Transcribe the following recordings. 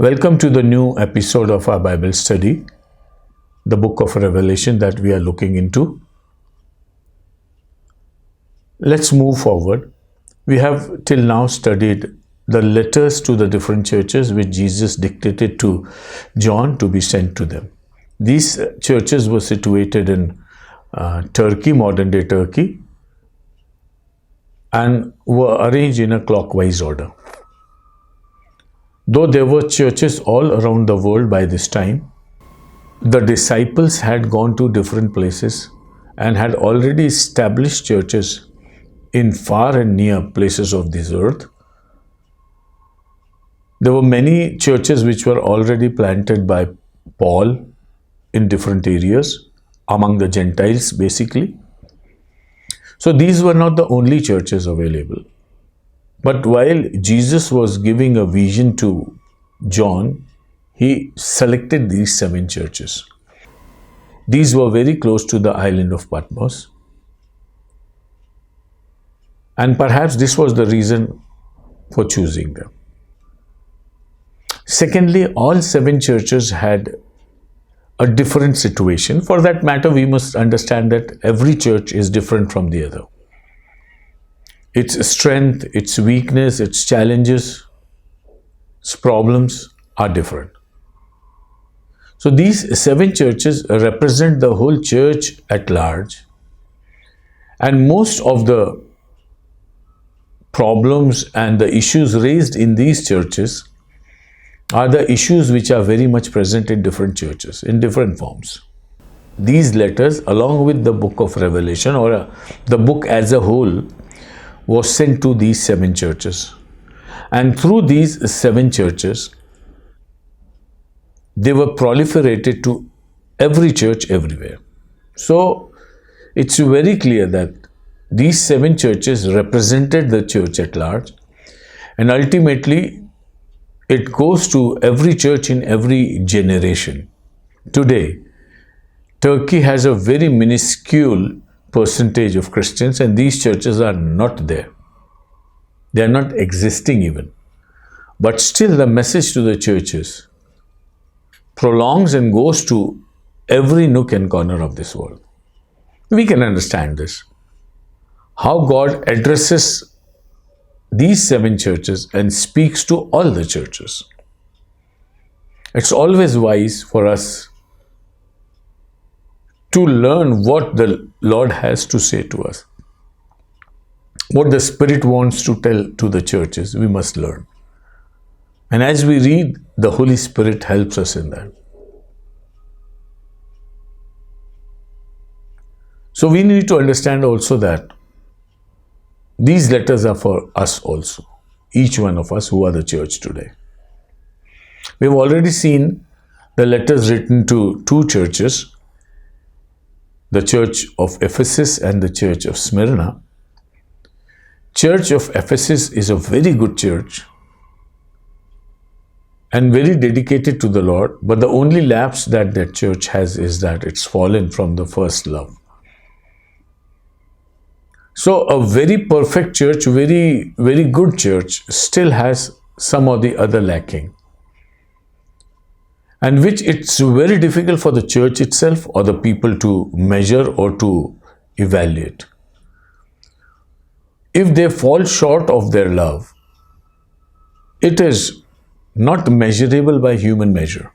Welcome to the new episode of our Bible study, the book of Revelation that we are looking into. Let's move forward. We have till now studied the letters to the different churches which Jesus dictated to John to be sent to them. These churches were situated in Turkey, modern day Turkey, and were arranged in a clockwise order. Though there were churches all around the world by this time, the disciples had gone to different places and had already established churches in far and near places of this earth. There were many churches which were already planted by Paul in different areas, among the Gentiles basically. So these were not the only churches available. But while Jesus was giving a vision to John, he selected these 7 churches. These were very close to the island of Patmos. And perhaps this was the reason for choosing them. Secondly, all 7 churches had a different situation. For that matter, we must understand that every church is different from the other. Its strength, its weakness, its challenges, its problems are different. So these 7 churches represent the whole church at large, and most of the problems and the issues raised in these churches are the issues which are very much present in different churches, in different forms. These letters, along with the book of Revelation, or the book as a whole, was sent to these 7 churches. And through these 7 churches, they were proliferated to every church everywhere. So it's very clear that these 7 churches represented the church at large, and ultimately it goes to every church in every generation. Today, Turkey has a very minuscule percentage of Christians, and these churches are not there. They are not existing even. But still the message to the churches prolongs and goes to every nook and corner of this world. We can understand this. How God addresses these 7 churches and speaks to all the churches. It's always wise for us to learn what the Lord has to say to us. What the Spirit wants to tell to the churches, we must learn. And as we read, the Holy Spirit helps us in that. So we need to understand also that these letters are for us also, each one of us who are the church today. We have already seen the letters written to 2 churches, the church of Ephesus and the church of Smyrna. Church of Ephesus is a very good church and very dedicated to the Lord, but the only lapse that that church has is that it's fallen from the first love. So a very perfect church, very good church still has some or the other lacking, and which it's very difficult for the church itself or the people to measure or to evaluate. If they fall short of their love, it is not measurable by human measure.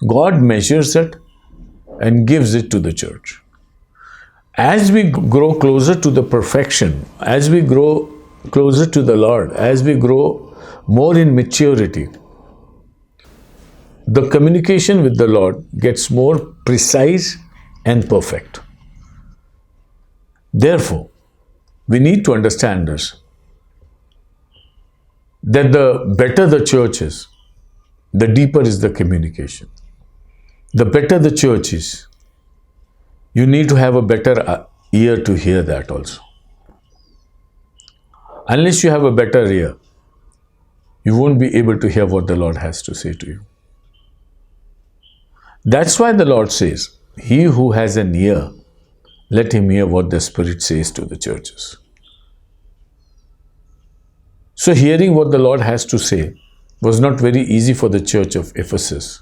God measures it and gives it to the church. As we grow closer to the perfection, as we grow closer to the Lord, as we grow more in maturity, the communication with the Lord gets more precise and perfect. Therefore, we need to understand this, that the better the church is, the deeper is the communication. The better the church is, you need to have a better ear to hear that also. Unless you have a better ear, you won't be able to hear what the Lord has to say to you. That's why the Lord says, he who has an ear, let him hear what the Spirit says to the churches. So hearing what the Lord has to say was not very easy for the church of Ephesus,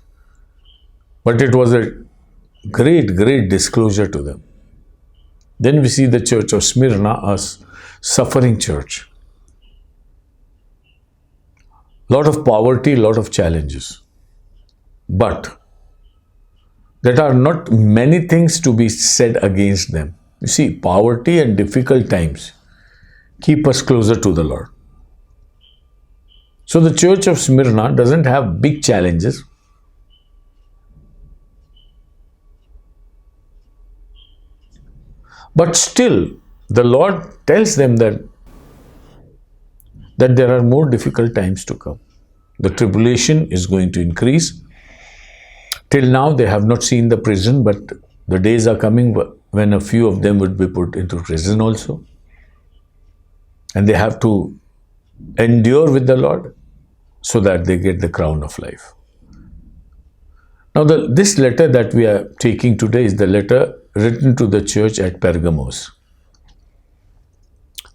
but it was a great disclosure to them. Then we see the church of Smyrna, a suffering church. Lot of poverty, lot of challenges. But there are not many things to be said against them. You see, poverty and difficult times keep us closer to the Lord. So the church of Smyrna doesn't have big challenges. But still, the Lord tells them that there are more difficult times to come. The tribulation is going to increase. Till now, they have not seen the prison, but the days are coming when a few of them would be put into prison also. And they have to endure with the Lord so that they get the crown of life. Now, this letter that we are taking today is the letter written to the church at Pergamos.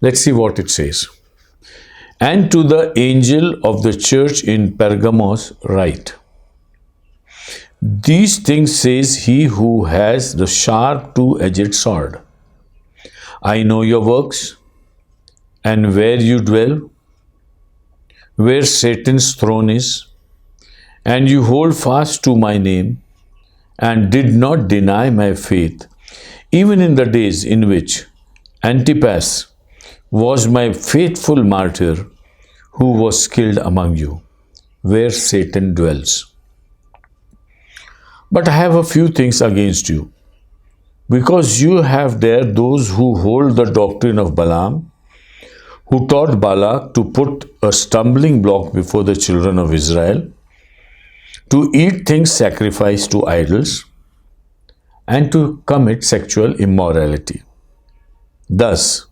Let's see what it says. And to the angel of the church in Pergamos write, these things says he who has the sharp two-edged sword. I know your works and where you dwell, where Satan's throne is, and you hold fast to my name, and did not deny my faith, even in the days in which Antipas was my faithful martyr, who was killed among you, where Satan dwells. But I have a few things against you, because you have there those who hold the doctrine of Balaam, who taught Balak to put a stumbling block before the children of Israel, to eat things sacrificed to idols, and to commit sexual immorality. Thus,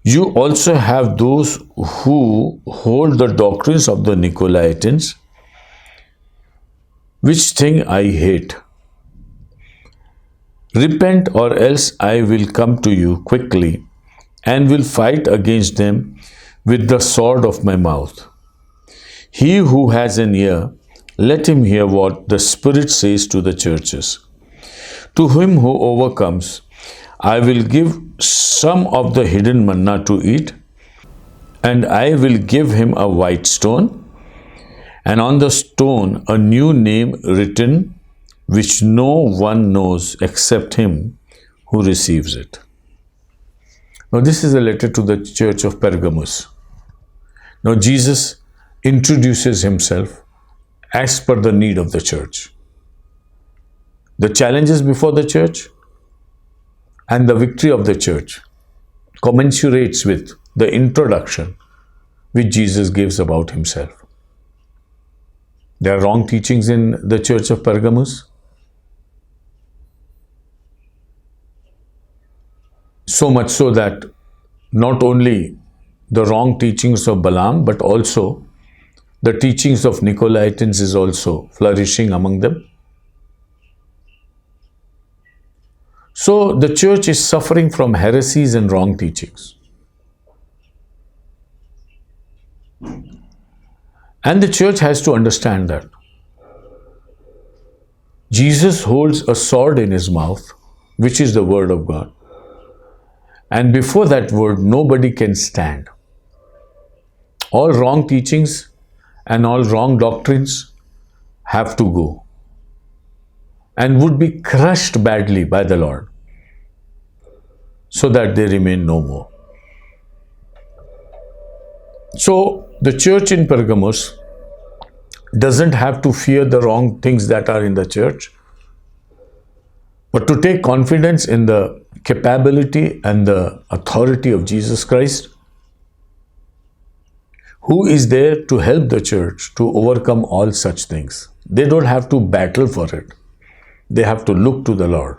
you also have those who hold the doctrines of the Nicolaitans, which thing I hate. Repent, or else I will come to you quickly and will fight against them with the sword of my mouth. He who has an ear, let him hear what the Spirit says to the churches. To him who overcomes, I will give some of the hidden manna to eat, and I will give him a white stone, and on the stone a new name written, which no one knows except him who receives it. Now, this is a letter to the church of Pergamos. Now, Jesus introduces himself as per the need of the church. The challenges before the church and the victory of the church commensurates with the introduction which Jesus gives about himself. There are wrong teachings in the church of Pergamos. So much so that not only the wrong teachings of Balaam, but also the teachings of Nicolaitans is also flourishing among them. So the church is suffering from heresies and wrong teachings. And the church has to understand that Jesus holds a sword in his mouth, which is the word of God. And before that word, nobody can stand. All wrong teachings and all wrong doctrines have to go and would be crushed badly by the Lord so that they remain no more. So the church in Pergamos doesn't have to fear the wrong things that are in the church, but to take confidence in the capability and the authority of Jesus Christ, who is there to help the church to overcome all such things. They don't have to battle for it. They have to look to the Lord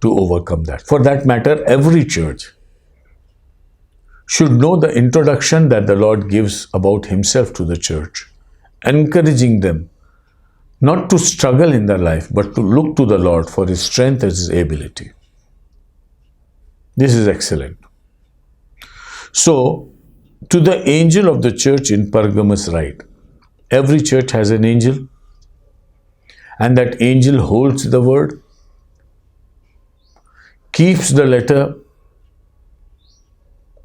to overcome that. For that matter, every church should know the introduction that the Lord gives about himself to the church, encouraging them not to struggle in their life, but to look to the Lord for his strength and his ability. This is excellent. So, To the angel of the church in Pergamos write. Every church has an angel, and that angel holds the word, keeps the letter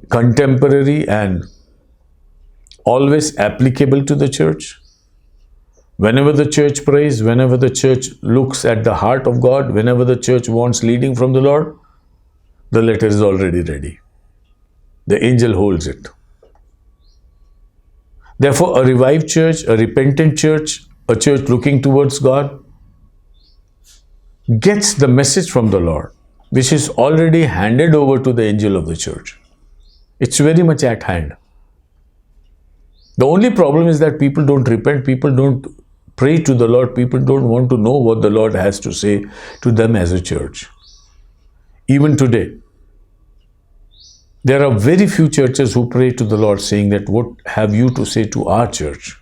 contemporary and always applicable to the church. Whenever the church prays, whenever the church looks at the heart of God, whenever the church wants leading from the Lord, the letter is already ready. The angel holds it. Therefore, a revived church, a repentant church, a church looking towards God, gets the message from the Lord, which is already handed over to the angel of the church. It's very much at hand. The only problem is that people don't repent, people don't pray to the Lord, people don't want to know what the Lord has to say to them as a church. Even today, there are very few churches who pray to the Lord saying that, what have you to say to our church?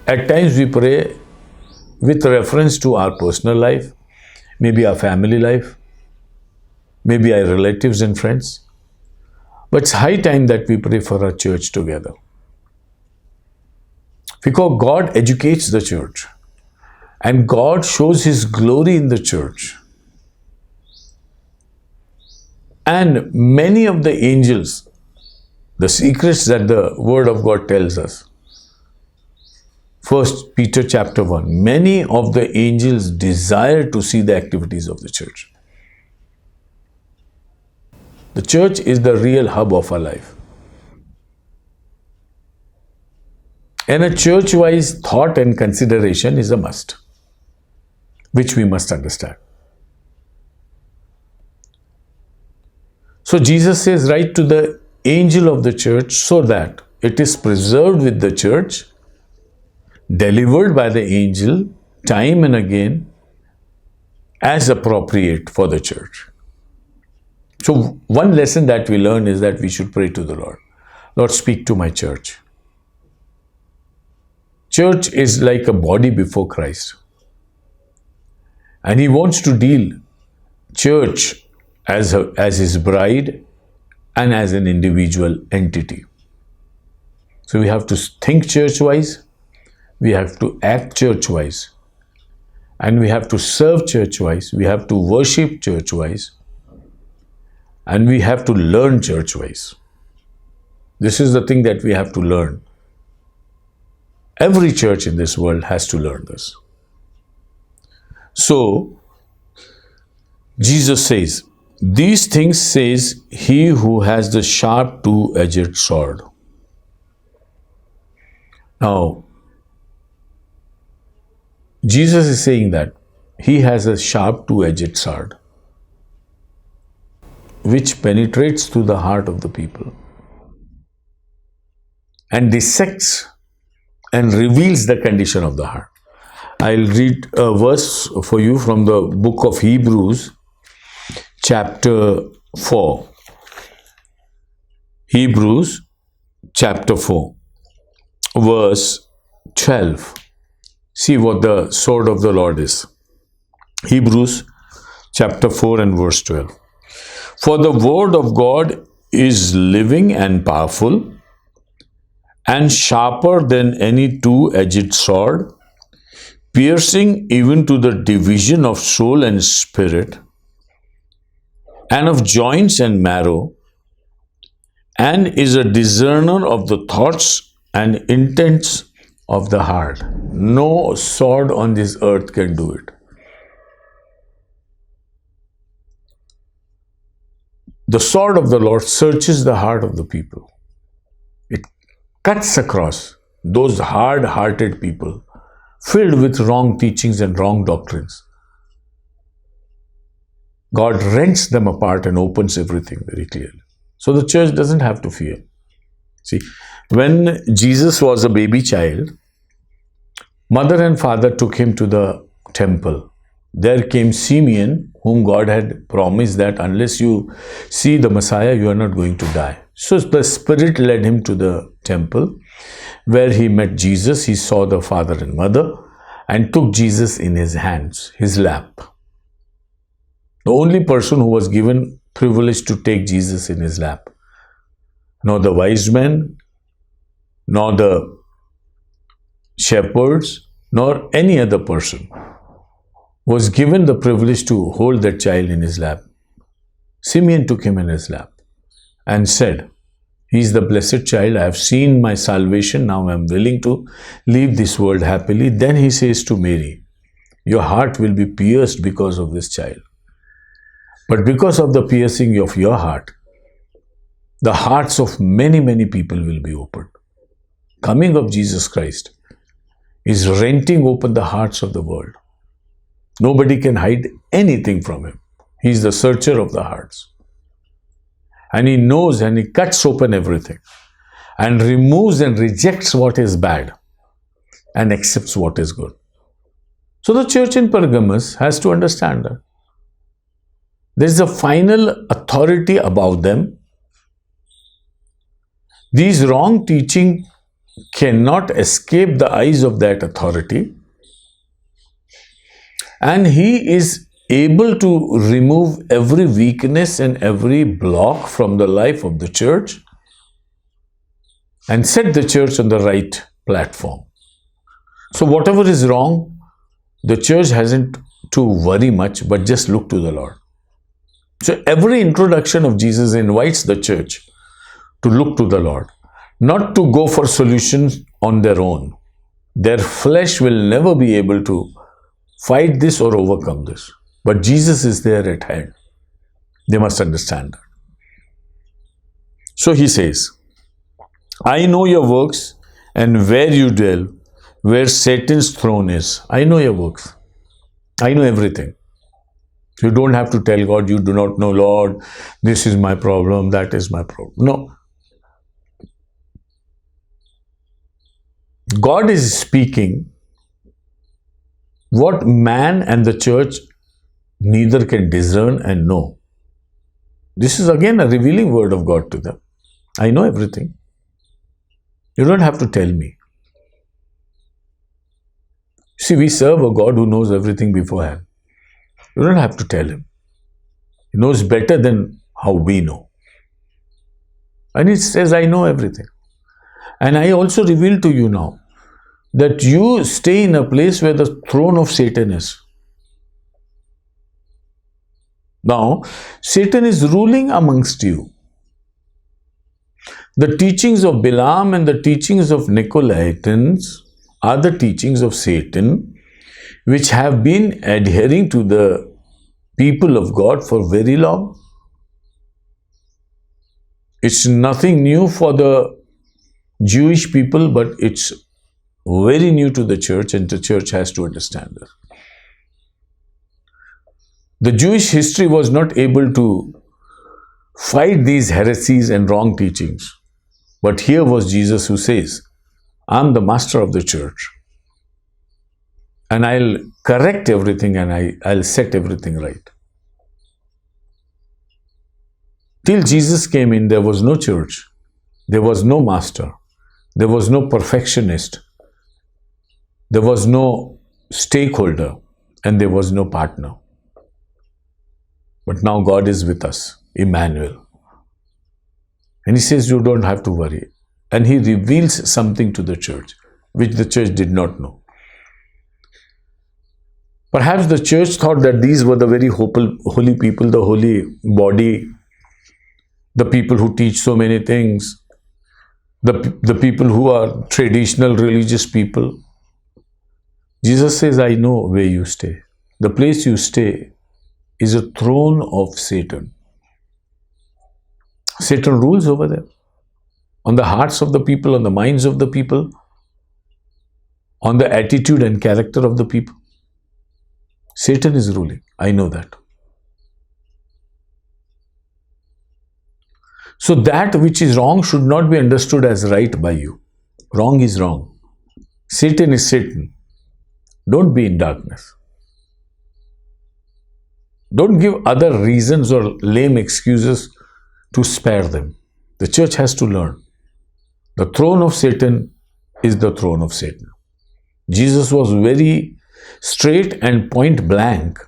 At times we pray with reference to our personal life, maybe our family life, maybe our relatives and friends. But it's high time that we pray for our church together. Because God educates the church and God shows His glory in the church. And many of the angels, the secrets that the Word of God tells us. 1 Peter chapter 1, many of the angels desire to see the activities of the church. The church is the real hub of our life. And a church-wise thought and consideration is a must, which we must understand. So Jesus says, write to the angel of the church so that it is preserved with the church, delivered by the angel time and again as appropriate for the church. So one lesson that we learn is that we should pray to the Lord. Lord, speak to my church. Church is like a body before Christ. And He wants to deal church as His bride and as an individual entity. So we have to think church-wise, we have to act church-wise, and we have to serve church-wise, we have to worship church-wise, and we have to learn church-wise. This is the thing that we have to learn. Every church in this world has to learn this. So, Jesus says, these things says He who has the sharp two-edged sword. Now, Jesus is saying that He has a sharp two-edged sword which penetrates through the heart of the people and dissects and reveals the condition of the heart. I'll read a verse for you from the book of Hebrews, chapter 4. Hebrews, chapter 4, verse 12. See what the sword of the Lord is. Hebrews, chapter 4 and verse 12. For the word of God is living and powerful, and sharper than any two-edged sword, piercing even to the division of soul and spirit, and of joints and marrow, and is a discerner of the thoughts and intents of the heart. No sword on this earth can do it. The sword of the Lord searches the heart of the people. It cuts across those hard-hearted people filled with wrong teachings and wrong doctrines. God rents them apart and opens everything very clearly. So the church doesn't have to fear. See, when Jesus was a baby child, mother and father took Him to the temple. There came Simeon, whom God had promised that unless you see the Messiah, you are not going to die. So the Spirit led him to the temple where he met Jesus. He saw the father and mother and took Jesus in his hands, his lap. The only person who was given privilege to take Jesus in his lap. nor the wise men, nor the shepherds, nor any other person was given the privilege to hold that child in his lap. Simeon took him in his lap and said, "He is the blessed child. I have seen my salvation. Now I am willing to leave this world happily." Then he says to Mary, "Your heart will be pierced because of this child. But because of the piercing of your heart, the hearts of many, many people will be opened." Coming of Jesus Christ is renting open the hearts of the world. Nobody can hide anything from him. He is the searcher of the hearts. And he knows and he cuts open everything and removes and rejects what is bad and accepts what is good. So the church in Pergamos has to understand that there is a final authority above them. These wrong teaching cannot escape the eyes of that authority, and he is able to remove every weakness and every block from the life of the church and set the church on the right platform. So whatever is wrong, the church hasn't to worry much, but just look to the Lord. So every introduction of Jesus invites the church to look to the Lord, not to go for solutions on their own. Their flesh will never be able to fight this or overcome this. But Jesus is there at hand. They must understand that. So he says, "I know your works and where you dwell, where Satan's throne is." I know your works. I know everything. You don't have to tell God, "You do not know, Lord, this is my problem, that is my problem." No. God is speaking what man and the church neither can discern and know. This is again a revealing word of God to them. I know everything. You don't have to tell me. See, we serve a God who knows everything beforehand. You don't have to tell him. He knows better than how we know. And he says, "I know everything. And I also reveal to you now that you stay in a place where the throne of Satan is." Now, Satan is ruling amongst you. The teachings of Balaam and the teachings of Nicolaitans are the teachings of Satan, which have been adhering to the people of God for very long. It's nothing new for the Jewish people, but it's very new to the church, and the church has to understand this. The Jewish history was not able to fight these heresies and wrong teachings. But here was Jesus who says, "I'm the master of the church. And I'll correct everything and I'll set everything right." Till Jesus came in, there was no church. There was no master. There was no perfectionist. There was no stakeholder. And there was no partner. But now God is with us, Emmanuel. And he says, "You don't have to worry." And he reveals something to the church, which the church did not know. Perhaps the church thought that these were the very holy people, the holy body, the people who teach so many things, the people who are traditional religious people. Jesus says, "I know where you stay. The place you stay is a throne of Satan." Satan rules over there, on the hearts of the people, on the minds of the people, on the attitude and character of the people. Satan is ruling. I know that. So that which is wrong should not be understood as right by you. Wrong is wrong. Satan is Satan. Don't be in darkness. Don't give other reasons or lame excuses to spare them. The church has to learn. The throne of Satan is the throne of Satan. Jesus was very straight and point blank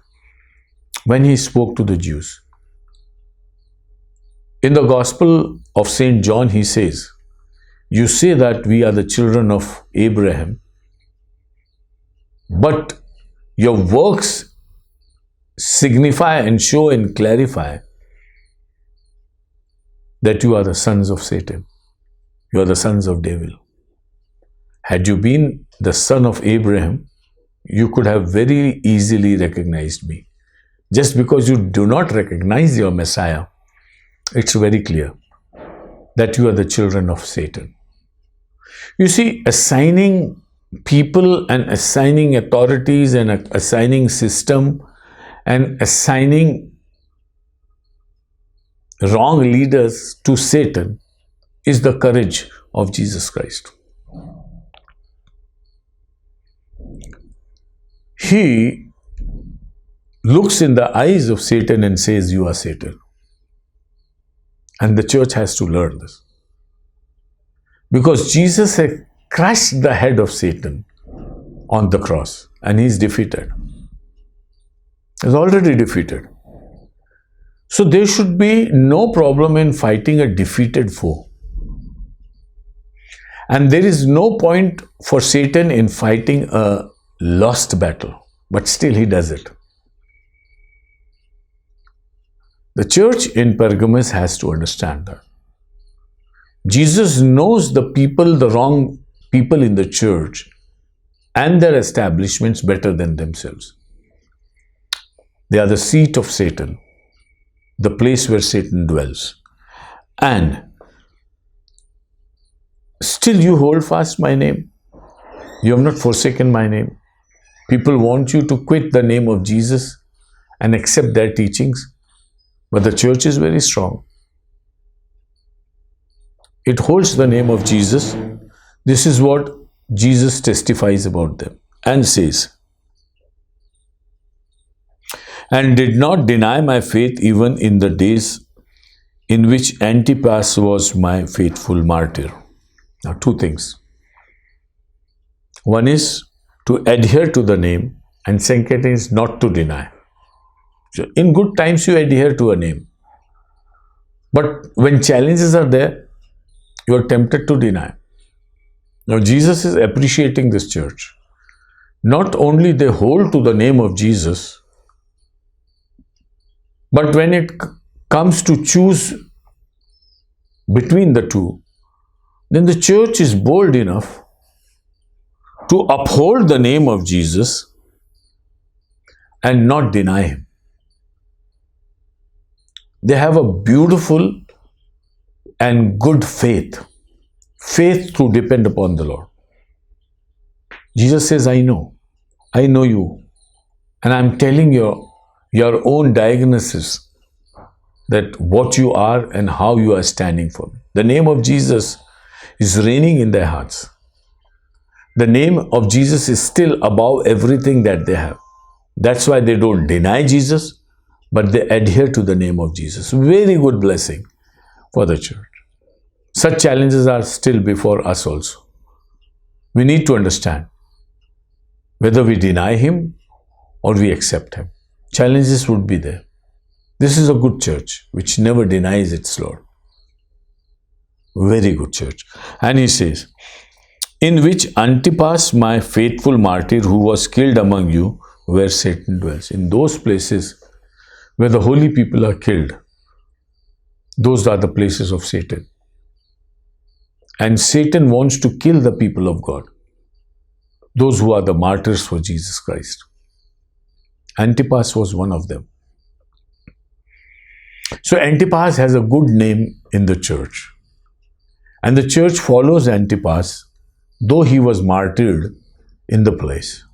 when he spoke to the Jews. In the Gospel of St. John, he says, "You say that we are the children of Abraham, but your works signify and show and clarify that you are the sons of Satan. You are the sons of devil. Had you been the son of Abraham, you could have very easily recognized me. Just because you do not recognize your Messiah, it's very clear that you are the children of Satan." You see, assigning people and assigning authorities and assigning system and assigning wrong leaders to Satan is the courage of Jesus Christ. He looks in the eyes of Satan and says, "You are Satan." And the church has to learn this. Because Jesus had crushed the head of Satan on the cross and he is defeated. He is already defeated. So there should be no problem in fighting a defeated foe. And there is no point for Satan in fighting a lost battle. But still he does it. The church in Pergamos has to understand that. Jesus knows the people, the wrong people in the church and their establishments better than themselves. They are the seat of Satan, the place where Satan dwells. And still you hold fast my name. You have not forsaken my name. People want you to quit the name of Jesus and accept their teachings. But the church is very strong. It holds the name of Jesus. This is what Jesus testifies about them and says, "And did not deny my faith even in the days in which Antipas was my faithful martyr." Now, two things. One is to adhere to the name, and second is not to deny. So in good times, you adhere to a name. But when challenges are there, you are tempted to deny. Now, Jesus is appreciating this church. Not only they hold to the name of Jesus, but when it comes to choose between the two, then the church is bold enough to uphold the name of Jesus and not deny him. They have a beautiful and good faith to depend upon the Lord. Jesus says, I know you, and I'm telling you your own diagnosis that what you are and how you are standing for me. The name of Jesus is reigning in their hearts. The name of Jesus is still above everything that they have. That's why they don't deny Jesus, but they adhere to the name of Jesus. Very good blessing for the church. Such challenges are still before us also. We need to understand whether we deny him or we accept him. Challenges would be there. This is a good church which never denies its Lord. Very good church. And he says, "In which Antipas, my faithful martyr, who was killed among you, where Satan dwells." In those places where the holy people are killed, those are the places of Satan. And Satan wants to kill the people of God, those who are the martyrs for Jesus Christ. Antipas was one of them. So Antipas has a good name in the church. And the church follows Antipas, though he was martyred in the place.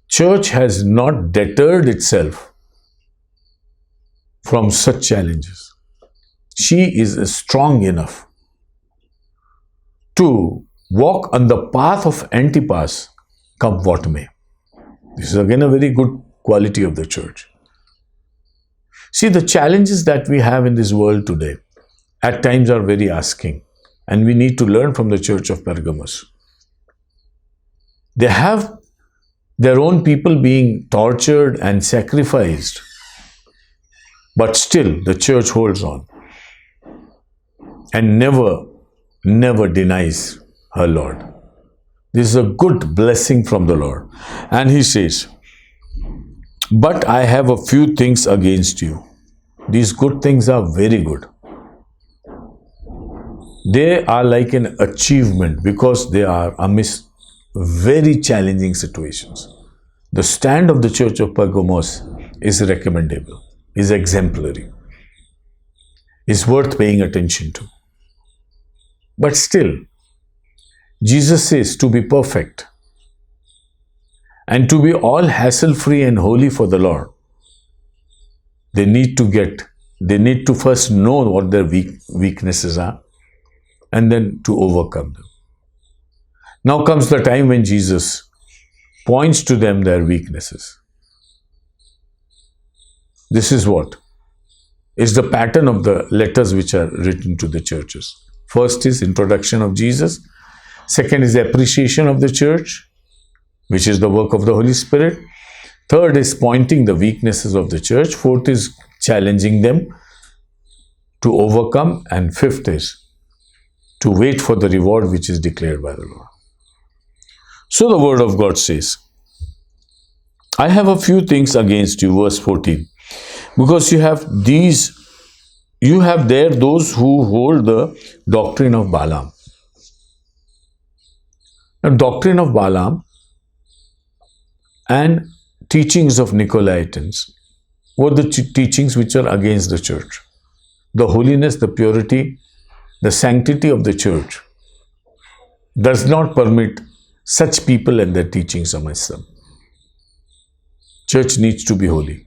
Church has not deterred itself from such challenges. She is strong enough to walk on the path of Antipas, come what may. This is again a very good quality of the church. See, the challenges that we have in this world today at times are very asking, and we need to learn from the church of Pergamos. They have their own people being tortured and sacrificed, but still the church holds on. and never denies her Lord. This is a good blessing from the Lord. And he says, but I have a few things against you. These good things are very good. They are like an achievement because they are amidst very challenging situations. The stand of the church of Pergamos is recommendable, is exemplary, is worth paying attention to. But still, Jesus says to be perfect and to be all hassle-free and holy for the Lord, they need to first know what their weaknesses are and then to overcome them. Now comes the time when Jesus points to them their weaknesses. This is what is the pattern of the letters which are written to the churches. First is introduction of Jesus. Second is appreciation of the church, which is the work of the Holy Spirit. Third is pointing the weaknesses of the church. Fourth is challenging them to overcome. And fifth is to wait for the reward which is declared by the Lord. So the word of God says, I have a few things against you, verse 14, because you have there those who hold the doctrine of Balaam. Now, doctrine of Balaam and teachings of Nicolaitans were the teachings which are against the church. The holiness, the purity, the sanctity of the church does not permit such people and their teachings amongst them. Church needs to be holy.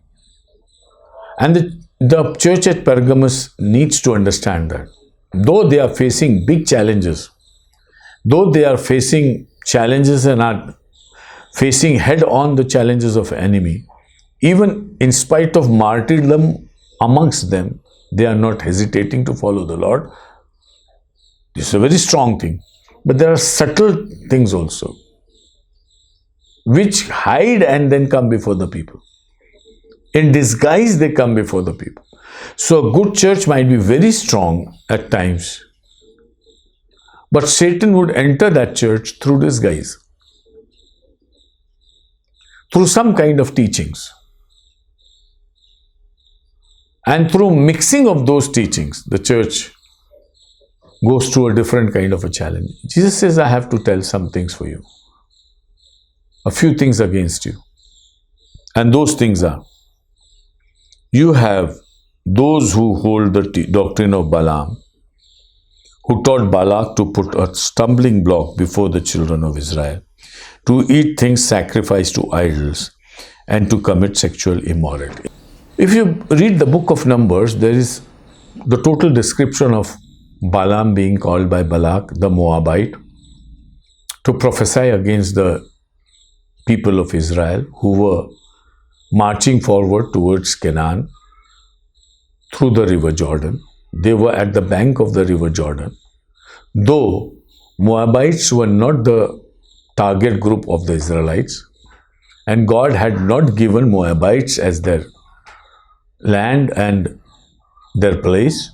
And the church at Pergamos needs to understand that. Though they are facing big challenges, though they are facing challenges and are facing head-on the challenges of enemy, even in spite of martyrdom amongst them, they are not hesitating to follow the Lord. This is a very strong thing. But there are subtle things also, which hide and then come before the people. In disguise, they come before the people. So a good church might be very strong at times, but Satan would enter that church through disguise, through some kind of teachings. And through mixing of those teachings, the church goes through a different kind of a challenge. Jesus says, I have to tell some things for you. A few things against you. And those things are, you have those who hold the doctrine of Balaam, who taught Balak to put a stumbling block before the children of Israel, to eat things sacrificed to idols, and to commit sexual immorality. If you read the book of Numbers, there is the total description of Balaam being called by Balak, the Moabite, to prophesy against the people of Israel who were marching forward towards Canaan through the river Jordan. They were at the bank of the river Jordan. Though Moabites were not the target group of the Israelites, and God had not given Moabites as their land and their place.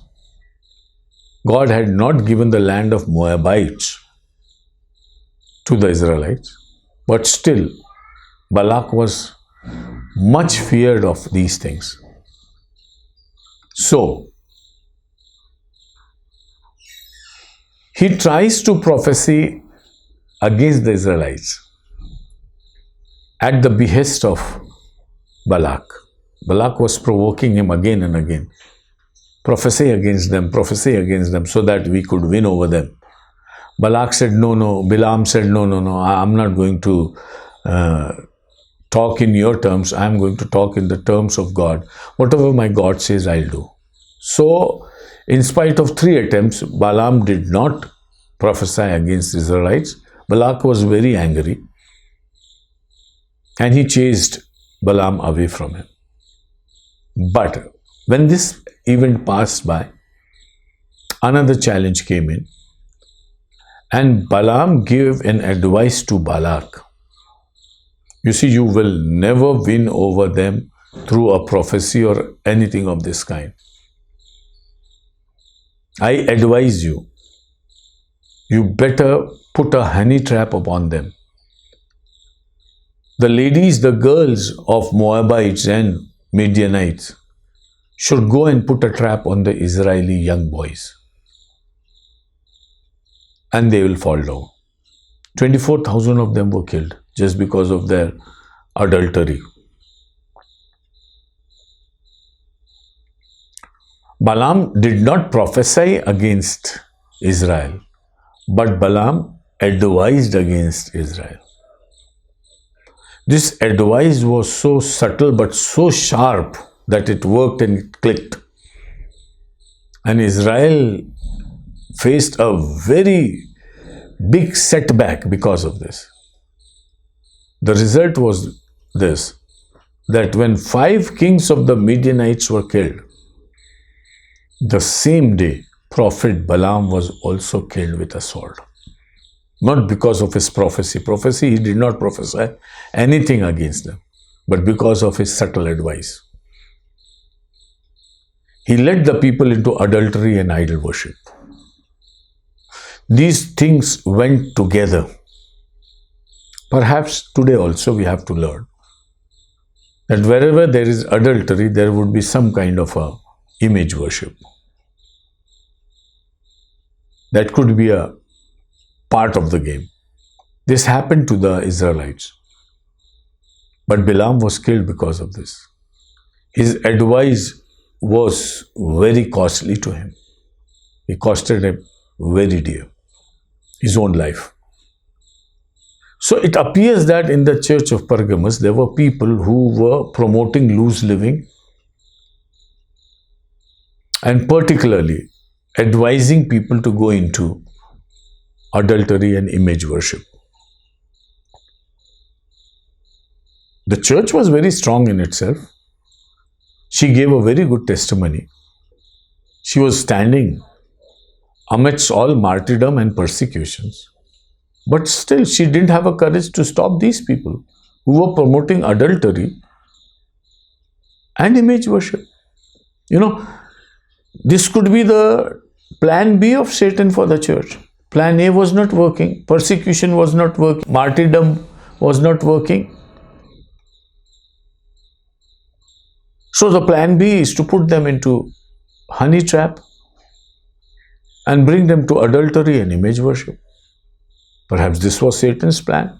God had not given the land of Moabites to the Israelites, but still Balak was much feared of these things. So he tries to prophesy against the Israelites at the behest of Balak. Balak was provoking him again and again. Prophesy against them, so that we could win over them. Balak said, no. Balaam said, no, I'm not going to talk in your terms. I'm going to talk in the terms of God. Whatever my God says, I'll do. So, in spite of 3 attempts, Balaam did not prophesy against the Israelites. Balak was very angry, and he chased Balaam away from him. But when this event passed by, another challenge came in, and Balaam gave an advice to Balak. You see, you will never win over them through a prophecy or anything of this kind. I advise you, you better put a honey trap upon them. The ladies, the girls of Moabites and Midianites should go and put a trap on the Israeli young boys. And they will fall down. 24,000 of them were killed just because of their adultery. Balaam did not prophesy against Israel, but Balaam advised against Israel. This advice was so subtle but so sharp that it worked and it clicked. And Israel faced a very big setback because of this. The result was this, that when 5 kings of the Midianites were killed, the same day, Prophet Balaam was also killed with a sword. Not because of his prophecy. He did not prophesy anything against them, but because of his subtle advice. He led the people into adultery and idol worship. These things went together. Perhaps today also we have to learn that wherever there is adultery, there would be some kind of a image worship. That could be a part of the game. This happened to the Israelites. But Balaam was killed because of this. His advice was very costly to him. It costed him very dear, his own life. So it appears that in the church of Pergamos, there were people who were promoting loose living and particularly advising people to go into adultery and image worship. The church was very strong in itself. She gave a very good testimony. She was standing amidst all martyrdom and persecutions. But still, she didn't have a courage to stop these people who were promoting adultery and image worship. This could be the plan B of Satan for the church. Plan A was not working. Persecution was not working. Martyrdom was not working. So the plan B is to put them into honey trap and bring them to adultery and image worship. Perhaps this was Satan's plan.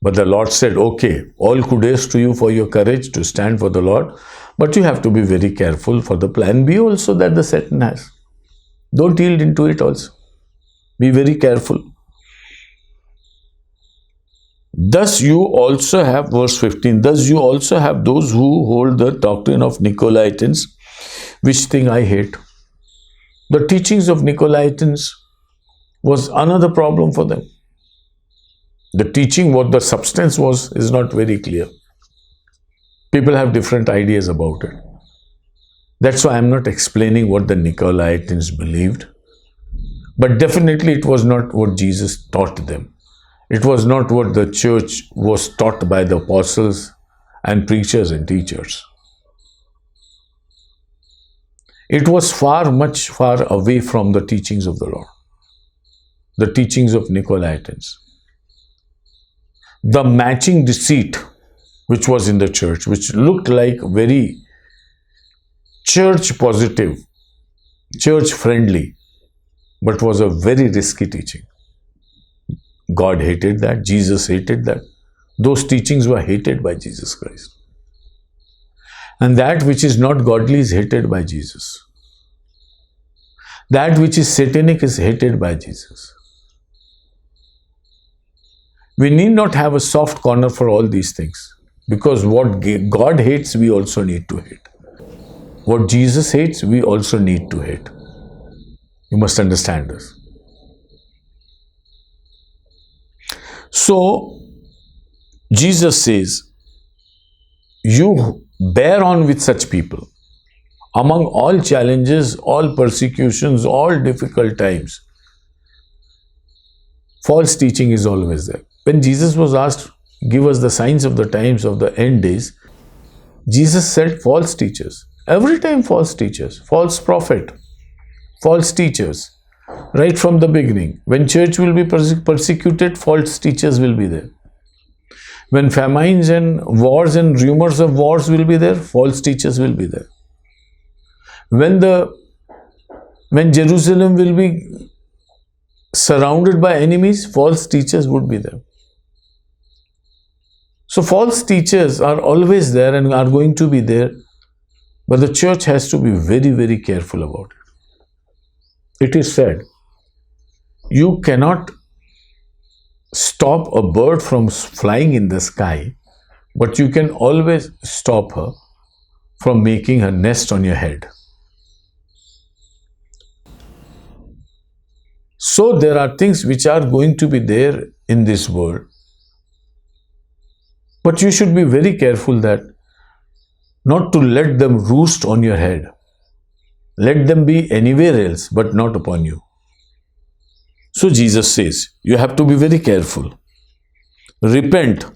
But the Lord said, okay, all kudos to you for your courage to stand for the Lord. But you have to be very careful for the plan B also that the Satan has. Don't yield into it also. Be very careful. Thus you also have, verse 15, thus you also have those who hold the doctrine of Nicolaitans, which thing I hate. The teachings of Nicolaitans was another problem for them. The teaching, what the substance was, is not very clear. People have different ideas about it. That's why I'm not explaining what the Nicolaitans believed. But definitely it was not what Jesus taught them. It was not what the church was taught by the apostles and preachers and teachers. It was much far away from the teachings of the Lord. The teachings of Nicolaitans. The matching deceit which was in the church, which looked like very church positive, church friendly, but was a very risky teaching. God hated that. Jesus hated that. Those teachings were hated by Jesus Christ. And that which is not godly is hated by Jesus. That which is satanic is hated by Jesus. We need not have a soft corner for all these things, because what God hates, we also need to hate. What Jesus hates, we also need to hate. You must understand this. So, Jesus says, you bear on with such people. Among all challenges, all persecutions, all difficult times, false teaching is always there. When Jesus was asked, give us the signs of the times of the end days, Jesus said false teachers. Every time false teachers, false prophet, false teachers. Right from the beginning, when church will be persecuted, false teachers will be there. When famines and wars and rumors of wars will be there, false teachers will be there. When Jerusalem will be surrounded by enemies, false teachers would be there. So false teachers are always there and are going to be there, but the church has to be very, very careful about it. It is said, you cannot stop a bird from flying in the sky, but you can always stop her from making her nest on your head. So there are things which are going to be there in this world, but you should be very careful that not to let them roost on your head. Let them be anywhere else, but not upon you. So Jesus says, you have to be very careful. Repent,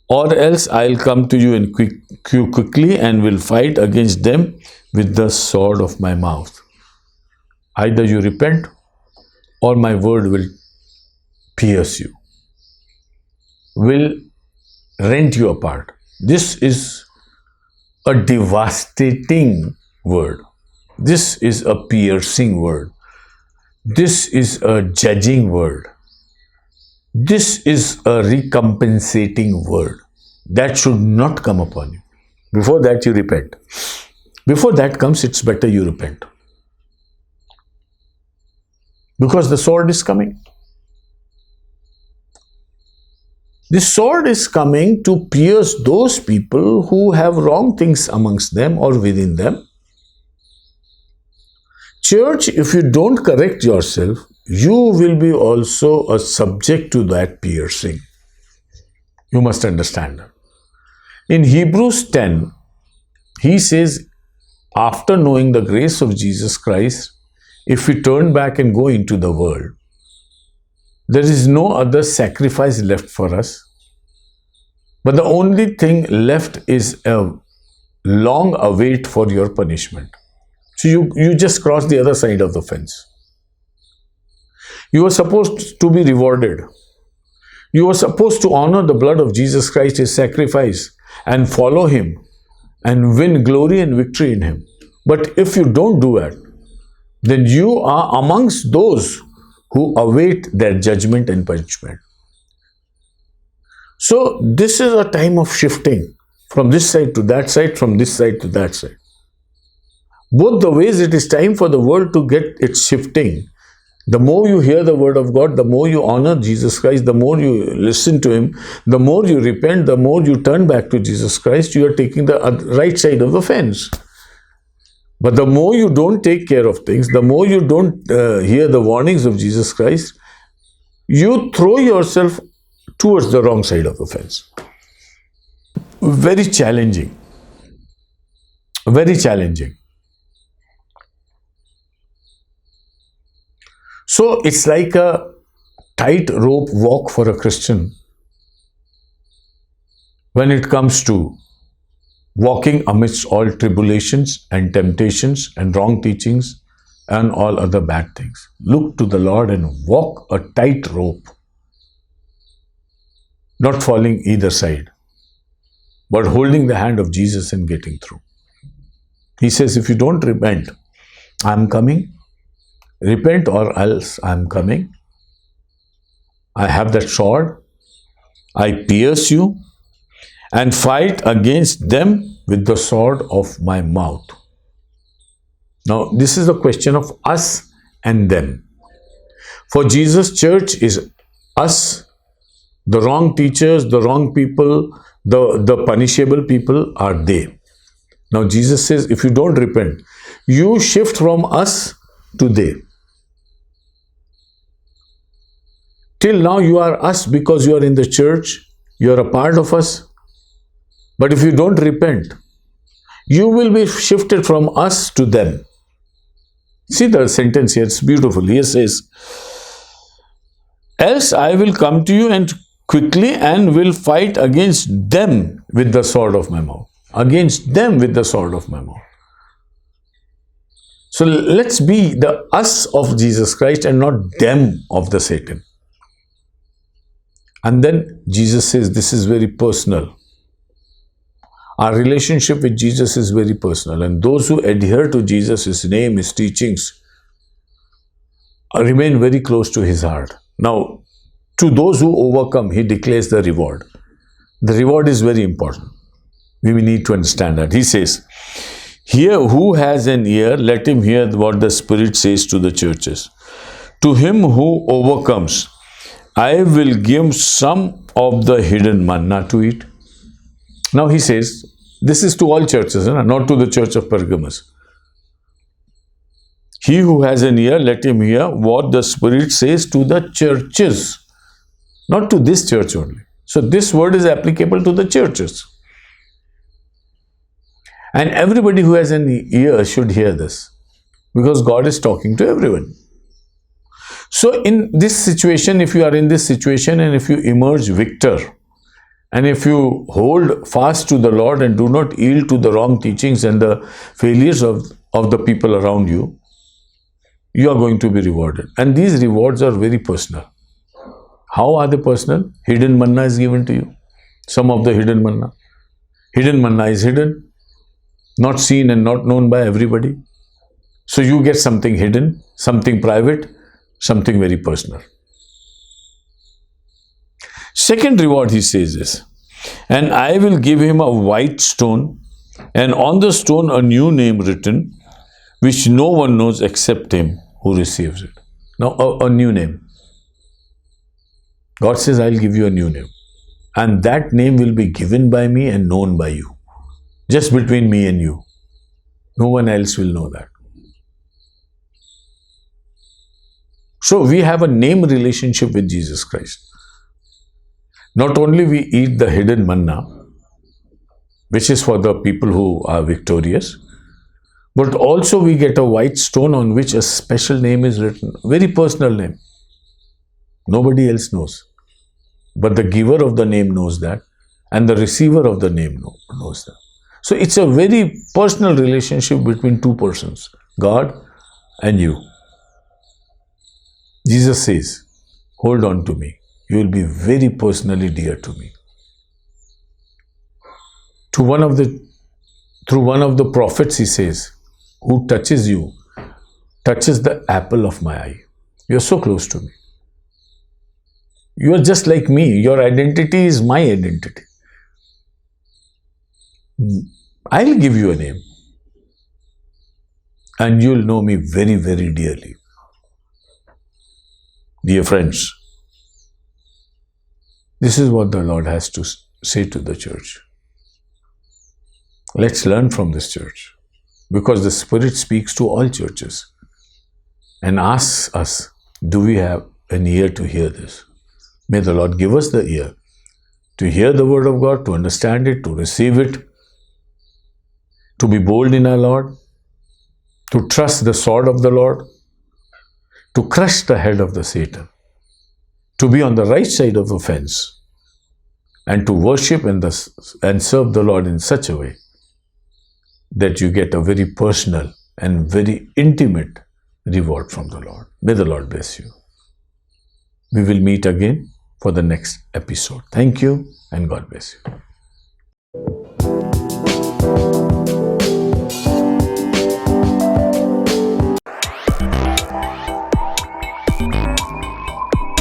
or else I'll come to you in quickly and will fight against them with the sword of my mouth. Either you repent, or my word will pierce you, will rent you apart. This is a devastating word. This is a piercing word. This is a judging word. This is a recompensating word. That should not come upon you. Before that, you repent. Before that comes, it's better you repent. Because the sword is coming. This sword is coming to pierce those people who have wrong things amongst them or within them. Church, if you don't correct yourself, you will be also a subject to that piercing. You must understand that. In Hebrews 10, he says, after knowing the grace of Jesus Christ, if we turn back and go into the world, there is no other sacrifice left for us. But the only thing left is a long await for your punishment. So you just cross the other side of the fence. You are supposed to be rewarded. You are supposed to honor the blood of Jesus Christ, his sacrifice, and follow him and win glory and victory in him. But if you don't do that, then you are amongst those who await their judgment and punishment. So this is a time of shifting from this side to that side, from this side to that side. Both the ways it is time for the world to get its shifting. The more you hear the word of God, the more you honor Jesus Christ, the more you listen to him, the more you repent, the more you turn back to Jesus Christ, you are taking the right side of the fence. But the more you don't take care of things, the more you don't hear the warnings of Jesus Christ, you throw yourself towards the wrong side of the fence. Very challenging. Very challenging. So it's like a tightrope walk for a Christian when it comes to walking amidst all tribulations and temptations and wrong teachings and all other bad things. Look to the Lord and walk a tightrope, not falling either side, but holding the hand of Jesus and getting through. He says, if you don't repent, I'm coming. Repent or else I'm coming. I have that sword. I pierce you and fight against them with the sword of my mouth. Now, this is a question of us and them. For Jesus' church is us, the wrong teachers, the wrong people, the punishable people are they. Now, Jesus says, if you don't repent, you shift from us to they. Till now, you are us because you are in the church, you are a part of us. But if you don't repent, you will be shifted from us to them. See the sentence here, it's beautiful. He says, else I will come to you and quickly and will fight against them with the sword of my mouth. Against them with the sword of my mouth. So let's be the us of Jesus Christ and not them of the Satan. And then Jesus says this is very personal. Our relationship with Jesus is very personal, and those who adhere to Jesus, His name, His teachings, remain very close to His heart. Now, to those who overcome, He declares the reward. The reward is very important. We need to understand that. He says, "Here, who has an ear, let him hear what the Spirit says to the churches. To him who overcomes, I will give some of the hidden manna to eat." Now he says, this is to all churches, not to the church of Pergamos. He who has an ear, let him hear what the Spirit says to the churches. Not to this church only. So this word is applicable to the churches. And everybody who has an ear should hear this, because God is talking to everyone. So in this situation, if you are in this situation and if you emerge victor, and if you hold fast to the Lord and do not yield to the wrong teachings and the failures of the people around you, you are going to be rewarded. And these rewards are very personal. How are they personal? Hidden manna is given to you. Some of the hidden manna. Hidden manna is hidden, not seen and not known by everybody. So you get something hidden, something private, something very personal. Second reward, he says is, "And I will give him a white stone, and on the stone a new name written, which no one knows except him who receives it." Now, a new name. God says, I'll give you a new name. And that name will be given by me and known by you. Just between me and you. No one else will know that. So we have a name relationship with Jesus Christ. Not only we eat the hidden manna, which is for the people who are victorious, but also we get a white stone on which a special name is written, very personal name. Nobody else knows. But the giver of the name knows that, and the receiver of the name knows that. So it's a very personal relationship between two persons, God and you. Jesus says, hold on to me. You will be very personally dear to me. Through one of the prophets, he says, who touches you, touches the apple of my eye. You are so close to me. You are just like me. Your identity is my identity. I will give you a name. And you will know me very, very dearly. Dear friends, this is what the Lord has to say to the church. Let's learn from this church, because the Spirit speaks to all churches and asks us, do we have an ear to hear this? May the Lord give us the ear to hear the word of God, to understand it, to receive it, to be bold in our Lord, to trust the sword of the Lord, to crush the head of the Satan, to be on the right side of the fence, and to worship and serve the Lord in such a way that you get a very personal and very intimate reward from the Lord. May the Lord bless you. We will meet again for the next episode. Thank you and God bless you.